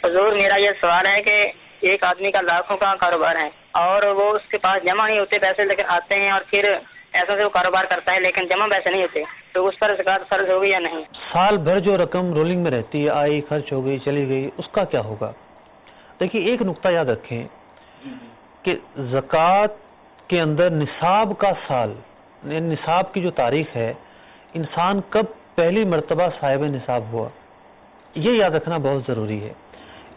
حضور میرا یہ سوال ہے کہ ایک آدمی کا لاکھوں کا کاروبار ہے اور وہ اس کے پاس جمع نہیں ہوتے پیسے، لیکن آتے ہیں اور پھر ایسا سے وہ کاروبار کرتا ہے لیکن جمع پیسے نہیں ہوتے، تو اس پر زکوٰۃ فرض ہوگی یا نہیں؟ سال بھر جو رقم رولنگ میں رہتی ہے، آئی خرچ ہو گئی چلی گئی، اس کا کیا ہوگا؟ دیکھیے ایک نقطہ یاد رکھیں کہ زکوٰۃ کے اندر نصاب کا سال، نصاب کی جو تاریخ ہے، انسان کب پہلی مرتبہ صاحب نصاب ہوا، یہ یاد رکھنا بہت ضروری ہے۔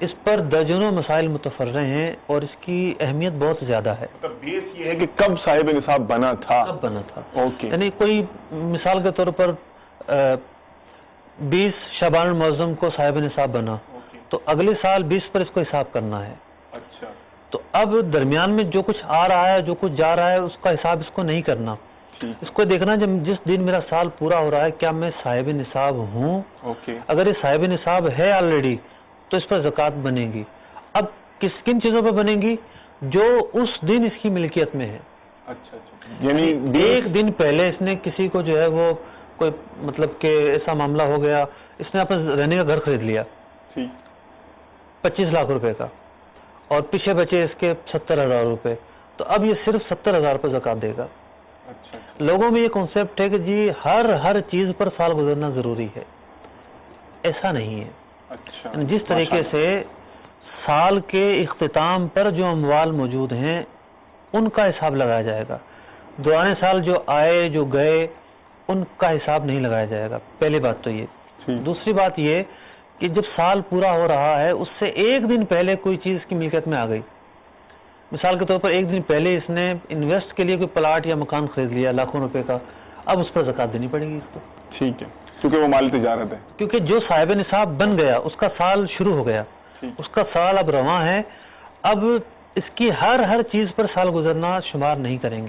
اس پر درجنوں مسائل متفرع ہیں اور اس کی اہمیت بہت زیادہ ہے۔ مطلب بیس یہ ہے کہ کب صاحب نصاب بنا تھا، کب بنا تھا، یعنی کوئی مثال کے طور پر 20 شعبان المعظم کو صاحب نصاب بنا، تو اگلے سال 20 پر اس کو حساب کرنا ہے۔ اچھا، تو اب درمیان میں جو کچھ آ رہا ہے، جو کچھ جا رہا ہے، اس کا حساب اس کو نہیں کرنا، اس کو دیکھنا جب جس دن میرا سال پورا ہو رہا ہے کیا میں صاحب نصاب ہوں۔ اگر یہ صاحب نصاب ہے آلریڈی تو اس پر زکوٰۃ بنے گی۔ اب کن چیزوں پر بنے گی؟ جو اس دن اس کی ملکیت میں ہے۔ اچھا، یعنی ایک دن پہلے اس نے کسی کو جو ہے وہ کوئی مطلب کہ ایسا معاملہ ہو گیا، اس نے اپنا رہنے کا گھر خرید لیا 25 لاکھ روپے کا، اور پیچھے بچے اس کے 70,000 روپے، تو اب یہ صرف 70,000 روپے زکوٰۃ دے گا۔ لوگوں میں یہ کنسیپٹ ہے کہ جی ہر چیز پر سال گزرنا ضروری ہے، ایسا نہیں ہے۔ جس طریقے سے سال کے اختتام پر جو اموال موجود ہیں ان کا حساب لگایا جائے گا، دوران سال جو آئے جو گئے ان کا حساب نہیں لگایا جائے گا، پہلی بات تو یہ۔ دوسری بات یہ کہ جب سال پورا ہو رہا ہے اس سے ایک دن پہلے کوئی چیز کی ملکیت میں آ گئی، مثال کے طور پر ایک دن پہلے اس نے انویسٹ کے لیے کوئی پلاٹ یا مکان خرید لیا لاکھوں روپے کا، اب اس پر زکوٰۃ دینی پڑے گی اس کو۔ ٹھیک ہے، کیونکہ وہ مال تجارت ہے، کیونکہ جو صاحب نصاب بن گیا اس کا سال شروع ہو گیا، اس کا سال اب رواں ہے، اب اس کی ہر چیز پر سال گزرنا شمار نہیں کریں گے۔